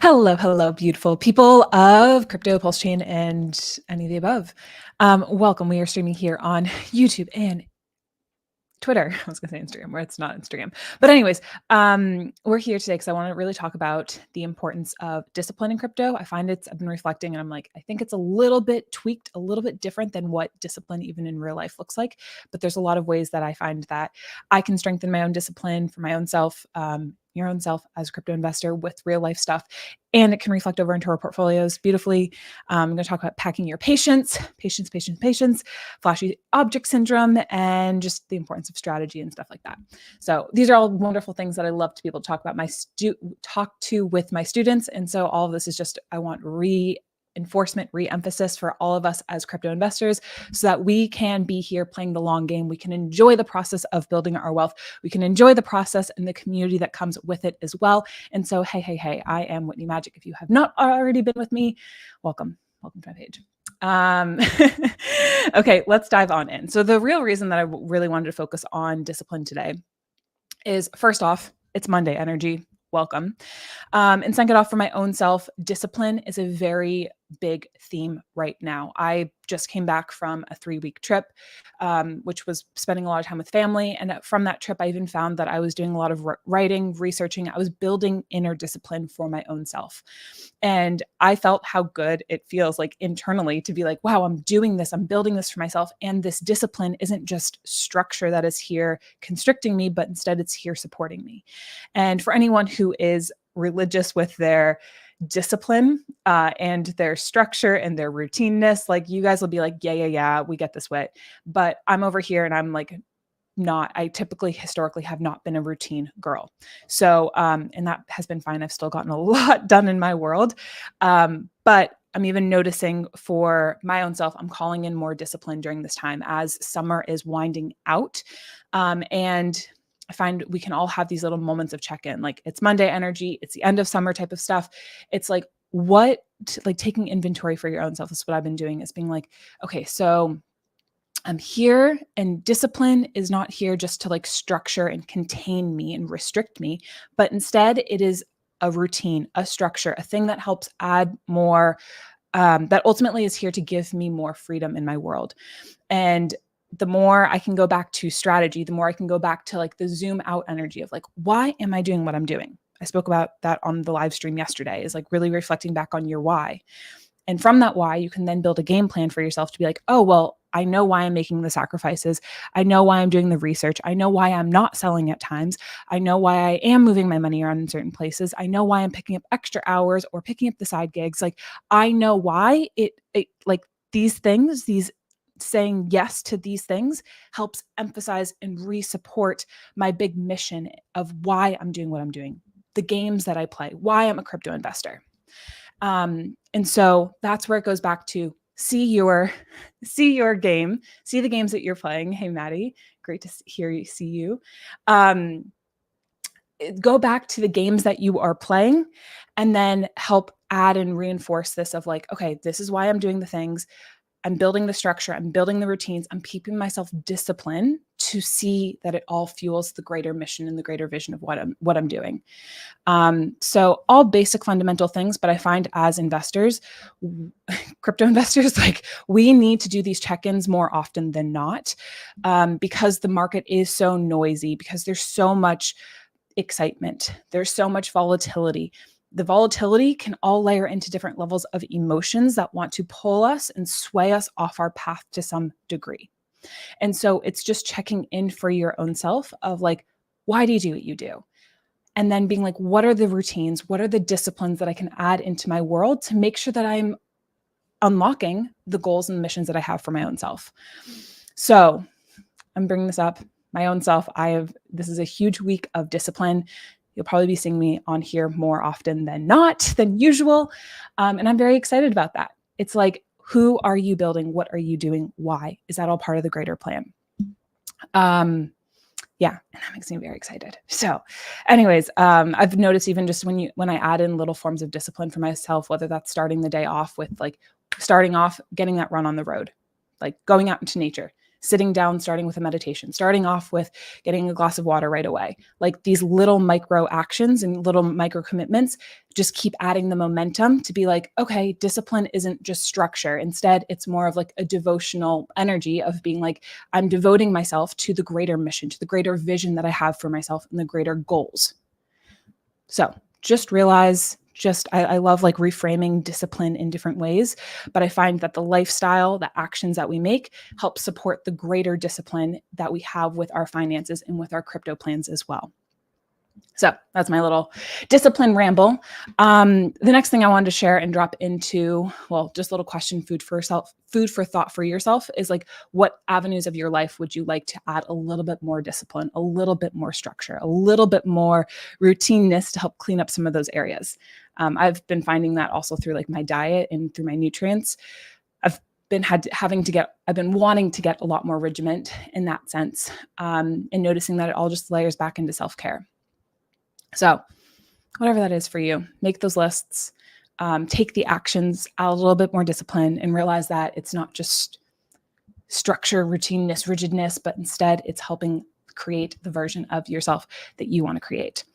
Hello, hello, beautiful people of crypto, pulse chain, and any of the above. Welcome. We are streaming here on YouTube and Twitter. I was going to say Instagram, where it's not Instagram. But anyways, we're here today because I want to really talk about the importance of discipline in crypto. I've been reflecting and I'm like, I think it's a little bit tweaked, a little bit different than what discipline even in real life looks like. But there's a lot of ways that I find that I can strengthen my own discipline for my own self, your own self as a crypto investor with real life stuff. And it can reflect over into our portfolios beautifully. I'm going to talk about packing your patience, flashy object syndrome, and just the importance of strategy and stuff like that. So these are all wonderful things that I love to be able to talk about with my students. And so all of this is just, I want reinforcement, re-emphasis for all of us as crypto investors so that we can be here playing the long game. We can enjoy the process of building our wealth. We can enjoy the process and the community that comes with it as well. And so, hey, I am Whitney Magic. If you have not already been with me, welcome to my page. Okay, let's dive on in. So the real reason that I really wanted to focus on discipline today is, first off, it's Monday energy. Welcome. And second off, for my own self, discipline is a very big theme right now. I just came back from a 3-week trip, which was spending a lot of time with family. And from that trip, I even found that I was doing a lot of writing, researching. I was building inner discipline for my own self. And I felt how good it feels like internally to be like, wow, I'm doing this. I'm building this for myself. And this discipline isn't just structure that is here constricting me, but instead it's here supporting me. And for anyone who is religious with their discipline and their structure and their routineness, like you guys will be like, yeah, we get this wit. But I'm over here and I'm like, I typically historically have not been a routine girl. So, and that has been fine. I've still gotten a lot done in my world. But I'm even noticing for my own self, I'm calling in more discipline during this time as summer is winding out. And I find we can all have these little moments of check-in, like it's Monday energy, it's the end of summer type of stuff. It's like, taking inventory for your own self is what I've been doing, is being like, okay, so I'm here, and discipline is not here just to like structure and contain me and restrict me, but instead it is a routine, a structure, a thing that helps add more, that ultimately is here to give me more freedom in my world. And the more I can go back to strategy, the more I can go back to like the zoom out energy of like, why am I doing what I'm doing? I spoke about that on the live stream yesterday, is like really reflecting back on your why. And from that why, you can then build a game plan for yourself to be like, oh, well, I know why I'm making the sacrifices. I know why I'm doing the research. I know why I'm not selling at times. I know why I am moving my money around in certain places. I know why I'm picking up extra hours or picking up the side gigs. Like, I know why it like these things, saying yes to these things helps emphasize and re-support my big mission of why I'm doing what I'm doing, the games that I play, why I'm a crypto investor. And so that's where it goes back to see your game, see the games that you're playing. Hey, Maddie, great to see you. Go back to the games that you are playing and then help add and reinforce this of like, okay, this is why I'm doing the things. I'm building the structure, I'm building the routines, I'm keeping myself disciplined to see that it all fuels the greater mission and the greater vision of what I'm doing. So all basic fundamental things, but I find as investors, crypto investors, like we need to do these check-ins more often than not, because the market is so noisy, because there's so much excitement, there's so much volatility. The volatility can all layer into different levels of emotions that want to pull us and sway us off our path to some degree. And so it's just checking in for your own self of like, why do you do what you do? And then being like, what are the routines? What are the disciplines that I can add into my world to make sure that I'm unlocking the goals and the missions that I have for my own self? So I'm bringing this up, my own self. This is a huge week of discipline. You'll probably be seeing me on here more often than usual. And I'm very excited about that. It's like, who are you building? What are you doing? Why? Is that all part of the greater plan? Yeah, and that makes me very excited. So anyways, I've noticed even just when I add in little forms of discipline for myself, whether that's starting the day off with like getting that run on the road, like going out into nature, sitting down, starting with a meditation, starting off with getting a glass of water right away. Like these little micro actions and little micro commitments just keep adding the momentum to be like, okay, discipline isn't just structure. Instead, it's more of like a devotional energy of being like, I'm devoting myself to the greater mission, to the greater vision that I have for myself and the greater goals. So just realize, I love like reframing discipline in different ways, but I find that the lifestyle, the actions that we make help support the greater discipline that we have with our finances and with our crypto plans as well. So that's my little discipline ramble. The next thing I wanted to share and drop into, well, just a little question, food for thought for yourself is like, what avenues of your life would you like to add a little bit more discipline, a little bit more structure, a little bit more routineness to help clean up some of those areas? I've been finding that also through like my diet and through my nutrients. I've been wanting to get a lot more regiment in that sense, and noticing that it all just layers back into self-care. So whatever that is for you, make those lists, take the actions, add a little bit more discipline, and realize that it's not just structure, routineness, rigidness, but instead it's helping create the version of yourself that you want to create.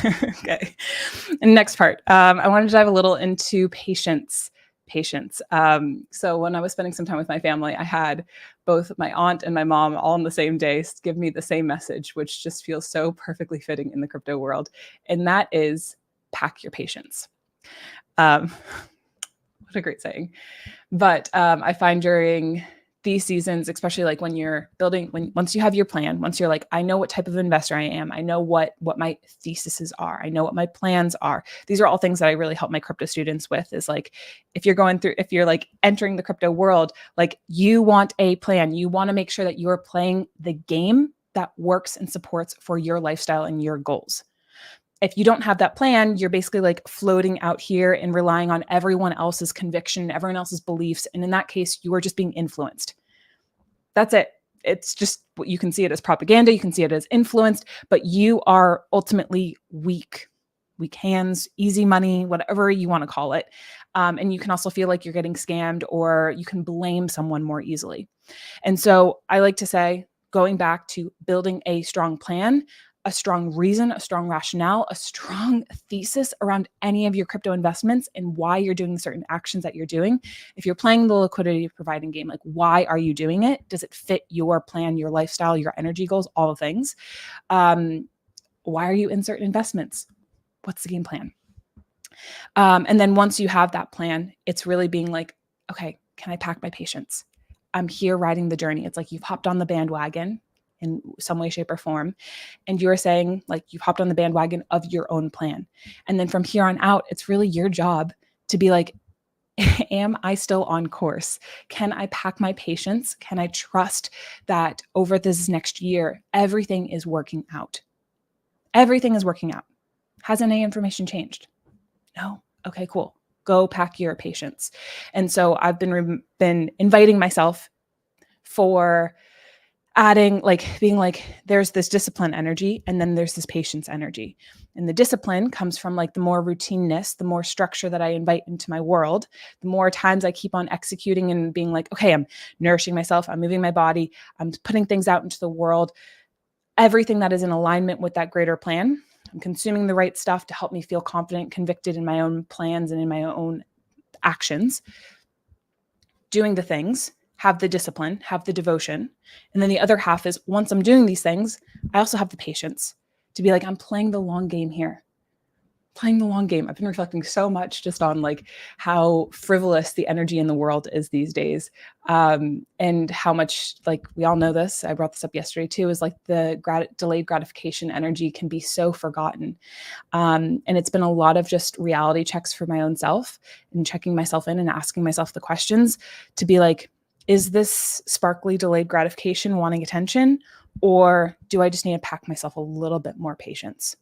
Okay. And next part, I wanted to dive a little into patience. So when I was spending some time with my family, I had both my aunt and my mom all on the same day give me the same message, which just feels so perfectly fitting in the crypto world. And that is pack your patience. What a great saying. But I find during these seasons, especially like when you're building, once you have your plan, once you're like, I know what type of investor I am, I know what my theses are, I know what my plans are. These are all things that I really help my crypto students with, is like, if you're like entering the crypto world, like you want a plan, you want to make sure that you're playing the game that works and supports for your lifestyle and your goals. If you don't have that plan, you're basically like floating out here and relying on everyone else's conviction, everyone else's beliefs. And in that case, you are just being influenced. That's it. It's just, you can see it as propaganda. You can see it as influenced, but you are ultimately weak hands, easy money, whatever you want to call it. And you can also feel like you're getting scammed, or you can blame someone more easily. And so I like to say, going back to building a strong plan, a strong reason, a strong rationale, a strong thesis around any of your crypto investments and why you're doing certain actions that you're doing. If you're playing the liquidity providing game, like, why are you doing it? Does it fit your plan, your lifestyle, your energy goals, all the things? Why are you in certain investments? What's the game plan? And then once you have that plan, it's really being like, okay, can I pack my patience? I'm here riding the journey. It's like you've hopped on the bandwagon in some way, shape, or form. And you're saying, like, you've hopped on the bandwagon of your own plan. And then from here on out, it's really your job to be like, am I still on course? Can I pack my patience? Can I trust that over this next year, everything is working out? Everything is working out. Has any information changed? No. Okay, cool. Go pack your patience. And so I've been inviting myself for adding, like, being like, there's this discipline energy, and then there's this patience energy. And the discipline comes from like the more routineness, the more structure that I invite into my world, the more times I keep on executing and being like, okay, I'm nourishing myself, I'm moving my body, I'm putting things out into the world, everything that is in alignment with that greater plan. I'm consuming the right stuff to help me feel confident, convicted in my own plans and in my own actions, doing the things, have the discipline, have the devotion. And then the other half is, once I'm doing these things, I also have the patience to be like, I'm playing the long game here. Playing the long game. I've been reflecting so much just on like how frivolous the energy in the world is these days. And how much, like, we all know this, I brought this up yesterday too, is like the delayed gratification energy can be so forgotten. And it's been a lot of just reality checks for my own self and checking myself in and asking myself the questions to be like, is this sparkly delayed gratification wanting attention? Or do I just need to pack myself a little bit more patience?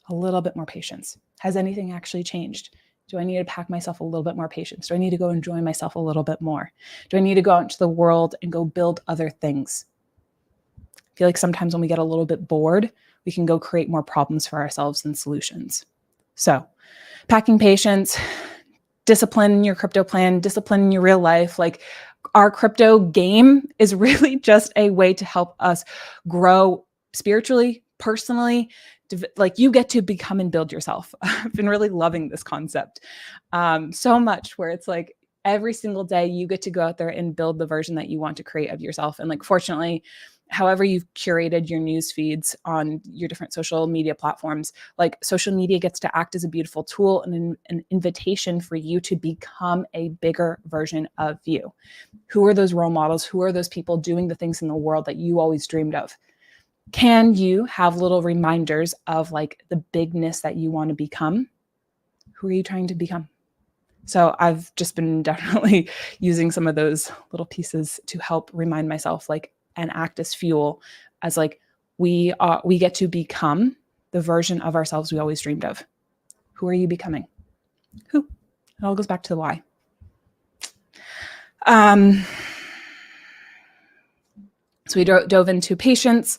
A little bit more patience. Has anything actually changed? Do I need to pack myself a little bit more patience? Do I need to go enjoy myself a little bit more? Do I need to go out into the world and go build other things? I feel like sometimes when we get a little bit bored, we can go create more problems for ourselves than solutions. So, packing patience, discipline in your crypto plan, discipline in your real life, like our crypto game is really just a way to help us grow spiritually, personally. Like, you get to become and build yourself. I've been really loving this concept so much, where it's like every single day you get to go out there and build the version that you want to create of yourself. And like, fortunately, however you've curated your news feeds on your different social media platforms, like, social media gets to act as a beautiful tool and an invitation for you to become a bigger version of you. Who are those role models? Who are those people doing the things in the world that you always dreamed of? Can you have little reminders of like the bigness that you want to become? Who are you trying to become? So I've just been definitely using some of those little pieces to help remind myself, like, and act as fuel, as like, we get to become the version of ourselves we always dreamed of. Who are you becoming? Who? It all goes back to the why. So we dove into patience,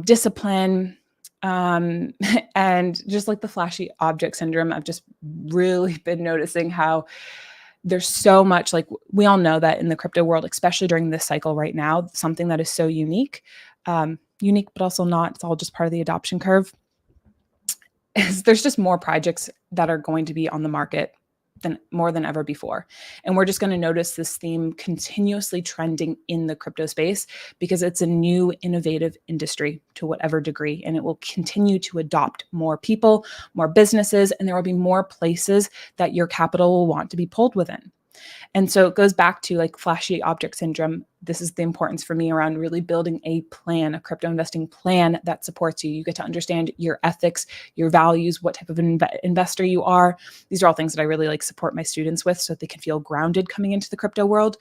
discipline, and just like the flashy object syndrome. I've just really been noticing how there's so much, like, we all know that in the crypto world, especially during this cycle right now, something that is so unique, but also not, it's all just part of the adoption curve, is there's just more projects that are going to be on the market more than ever before. And we're just going to notice this theme continuously trending in the crypto space, because it's a new innovative industry to whatever degree, and it will continue to adopt more people, more businesses, and there will be more places that your capital will want to be pulled within. And so it goes back to like flashy object syndrome. This is the importance for me around really building a plan, a crypto investing plan that supports you. You get to understand your ethics, your values, what type of investor you are. These are all things that I really like support my students with, so that they can feel grounded coming into the crypto world.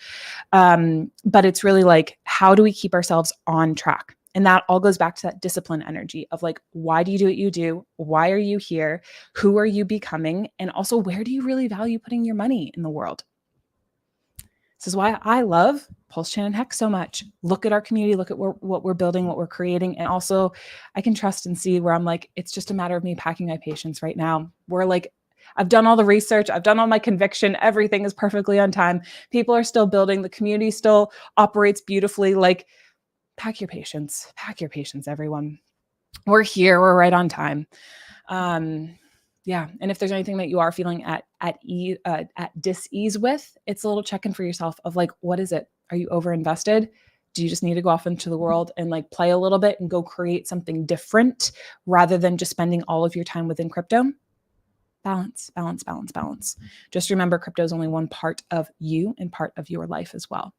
But it's really like, how do we keep ourselves on track? And that all goes back to that discipline energy of like, why do you do what you do? Why are you here? Who are you becoming? And also, where do you really value putting your money in the world? This is why I love Pulse Chan and Hex so much. Look at our community, look at what we're building, what we're creating. And also, I can trust and see where I'm like, it's just a matter of me packing my patience right now. We're like, I've done all the research, I've done all my conviction, everything is perfectly on time. People are still building, the community still operates beautifully. Like, pack your patience, everyone. We're here, we're right on time. Yeah. And if there's anything that you are feeling at dis-ease with, it's a little check-in for yourself of like, what is it? Are you over-invested? Do you just need to go off into the world and like play a little bit and go create something different, rather than just spending all of your time within crypto? Balance, balance, balance, balance. Just remember, crypto is only one part of you and part of your life as well.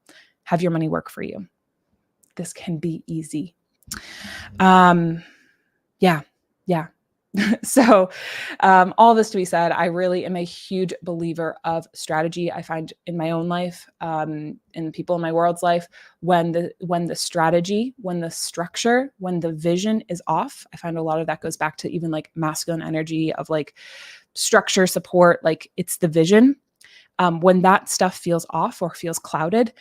Have your money work for you. This can be easy. Yeah. So all this to be said, I really am a huge believer of strategy. I find in my own life, in people in my world's life, when the strategy, when the structure, when the vision is off, I find a lot of that goes back to even like masculine energy of like structure, support, like it's the vision. When that stuff feels off or feels clouded,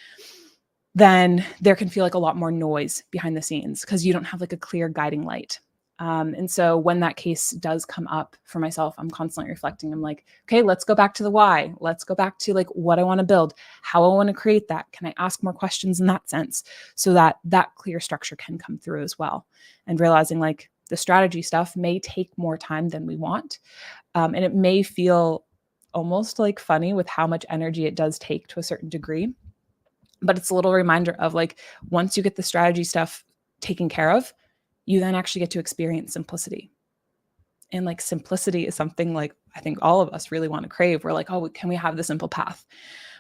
then there can feel like a lot more noise behind the scenes, because you don't have like a clear guiding light. And so when that case does come up for myself, I'm constantly reflecting. I'm like, okay, let's go back to the why. Let's go back to like what I want to build, how I want to create that. Can I ask more questions in that sense, so that that clear structure can come through as well? And realizing like the strategy stuff may take more time than we want. And it may feel almost like funny with how much energy it does take to a certain degree. But it's a little reminder of like, once you get the strategy stuff taken care of, you then actually get to experience simplicity. And like, simplicity is something like I think all of us really want to crave. We're like, oh, can we have the simple path?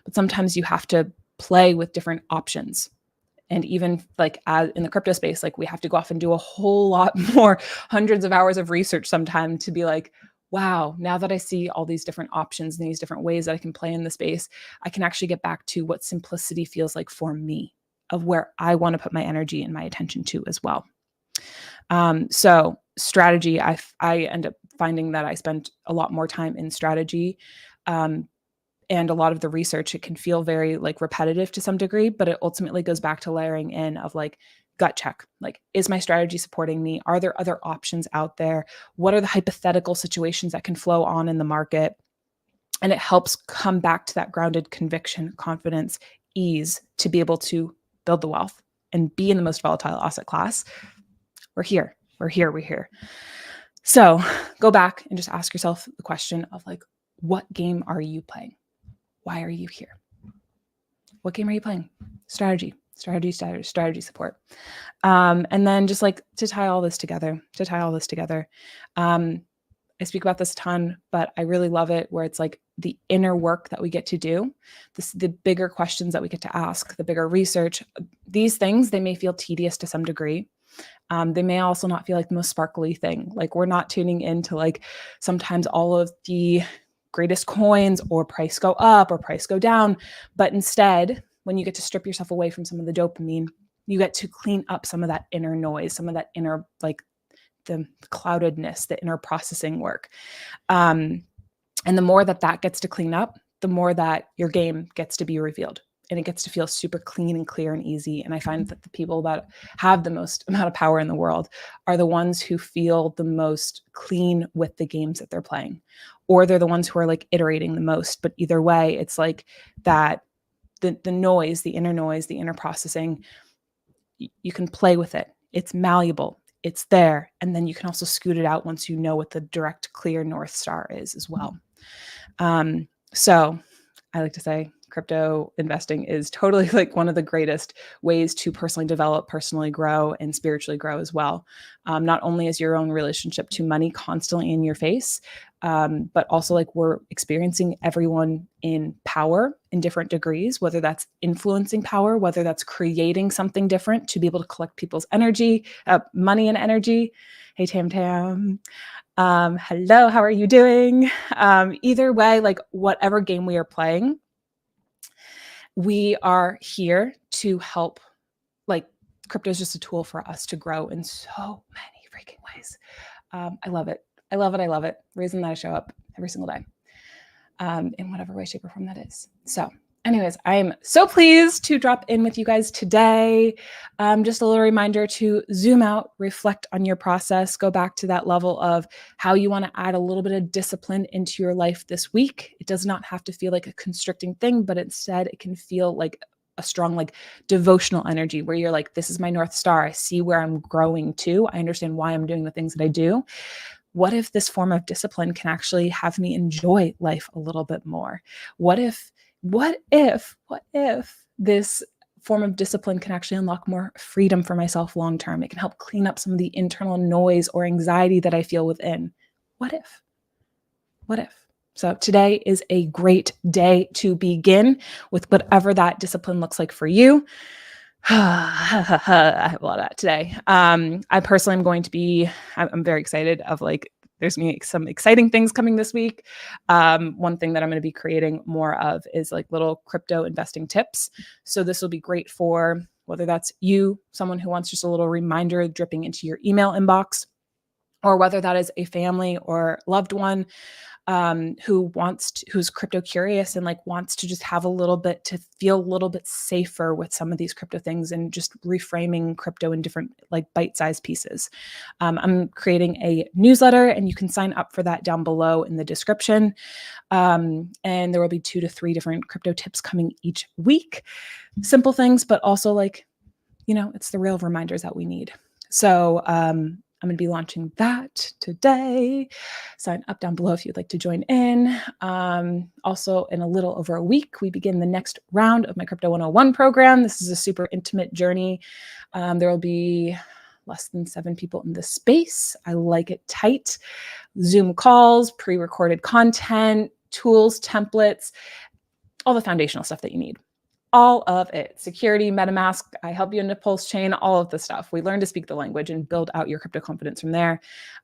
But sometimes you have to play with different options. And even like in the crypto space, like we have to go off and do a whole lot more, hundreds of hours of research sometime to be like, wow, now that I see all these different options and these different ways that I can play in the space, I can actually get back to what simplicity feels like for me, of where I want to put my energy and my attention to as well. So strategy, I end up finding that I spend a lot more time in strategy. And a lot of the research, it can feel very like repetitive to some degree, but it ultimately goes back to layering in of like gut check. Like, is my strategy supporting me? Are there other options out there? What are the hypothetical situations that can flow on in the market? And it helps come back to that grounded conviction, confidence ease to be able to build the wealth and be in the most volatile asset class, we're here. So go back and just ask yourself the question of like, what game are you playing? Why are you here? What game are you playing? Strategy support. And then just like to tie all this together. I speak about this a ton, but I really love it where it's like the inner work that we get to do, the bigger questions that we get to ask, the bigger research. These things, they may feel tedious to some degree. They may also not feel like the most sparkly thing. Like we're not tuning into like sometimes all of the greatest coins or price go up or price go down. But instead, when you get to strip yourself away from some of the dopamine, you get to clean up some of that inner noise, some of that inner like the cloudedness, the inner processing work. And the more that gets to clean up, the more that your game gets to be revealed and it gets to feel super clean and clear and easy. And I find that the people that have the most amount of power in the world are the ones who feel the most clean with the games that they're playing, or they're the ones who are like iterating the most. But either way, it's like that the noise, the inner processing, you can play with it. It's malleable. It's there. And then you can also scoot it out once you know what the direct, clear North Star is as well. So I like to say crypto investing is totally like one of the greatest ways to personally develop, personally grow, and spiritually grow as well. Not only is your own relationship to money constantly in your face, but also like we're experiencing everyone in power in different degrees, whether that's influencing power, whether that's creating something different to be able to collect people's energy, money and energy. Hey, Tam Tam. Hello, how are you doing? Either way, like whatever game we are playing, we are here to help. Like crypto is just a tool for us to grow in so many freaking ways. I love it. Reason that I show up every single day, in whatever way, shape, or form that is. So anyways, I am so pleased to drop in with you guys today. Just a little reminder to zoom out, reflect on your process, go back to that level of how you want to add a little bit of discipline into your life this week. It does not have to feel like a constricting thing, but instead it can feel like a strong, like devotional energy where you're like, this is my North Star. I see where I'm growing to. I understand why I'm doing the things that I do. What if this form of discipline can actually have me enjoy life a little bit more? What if this form of discipline can actually unlock more freedom for myself long term? It can help clean up some of the internal noise or anxiety that I feel within. What if? So today is a great day to begin with whatever that discipline looks like for you. I have a lot of that today. I personally am going to be, I'm very excited of like, there's going to be some exciting things coming this week. One thing that I'm going to be creating more of is like little crypto investing tips. So this will be great for whether that's you, someone who wants just a little reminder dripping into your email inbox, or whether that is a family or loved one who's crypto curious and like wants to just have a little bit to feel a little bit safer with some of these crypto things and just reframing crypto in different like bite-sized pieces. I'm creating a newsletter and you can sign up for that down below in the description. And there will be 2 to 3 different crypto tips coming each week. Simple things, but also like, it's the real reminders that we need. So, I'm going to be launching that today. Sign up down below if you'd like to join in. Also, in a little over a week, we begin the next round of my Crypto 101 program. This is a super intimate journey. There will be less than 7 people in this space. I like it tight. Zoom calls, pre-recorded content, tools, templates, all the foundational stuff that you need. All of it. Security, MetaMask, I help you into Pulse Chain, all of the stuff. We learn to speak the language and build out your crypto confidence from there.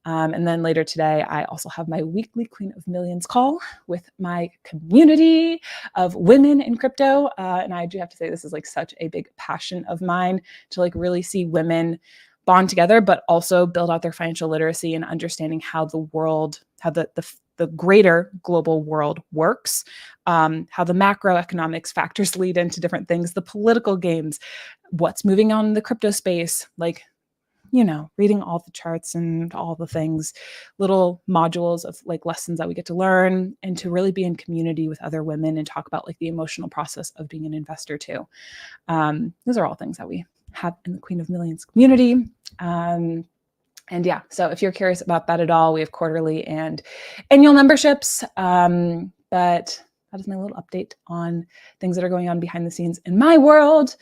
And then later today, I also have my weekly Queen of Millions call with my community of women in crypto. And I do have to say, this is like such a big passion of mine to like really see women bond together, but also build out their financial literacy and understanding how the world, how the greater global world works, how the macroeconomics factors lead into different things, the political games, what's moving on in the crypto space. Like reading all the charts and all the things, little modules of like lessons that we get to learn, and to really be in community with other women and talk about like the emotional process of being an investor too. Those are all things that we have in the Queen of Millions community. And yeah, so if you're curious about that at all, we have quarterly and annual memberships. But that is my little update on things that are going on behind the scenes in my world.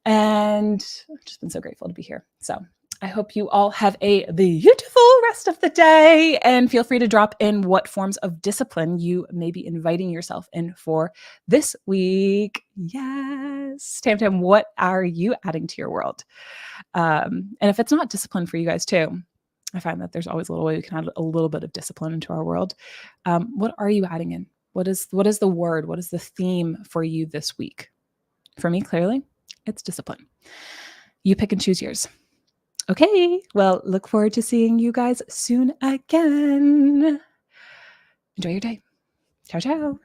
And I've just been so grateful to be here. So I hope you all have a beautiful rest of the day, and feel free to drop in what forms of discipline you may be inviting yourself in for this week. Yes. Tam, what are you adding to your world? And if it's not discipline for you guys too, I find that there's always a little way we can add a little bit of discipline into our world. What are you adding in? What is the word? What is the theme for you this week? For me, clearly, it's discipline. You pick and choose yours. Okay, well, look forward to seeing you guys soon again. Enjoy your day. Ciao, ciao.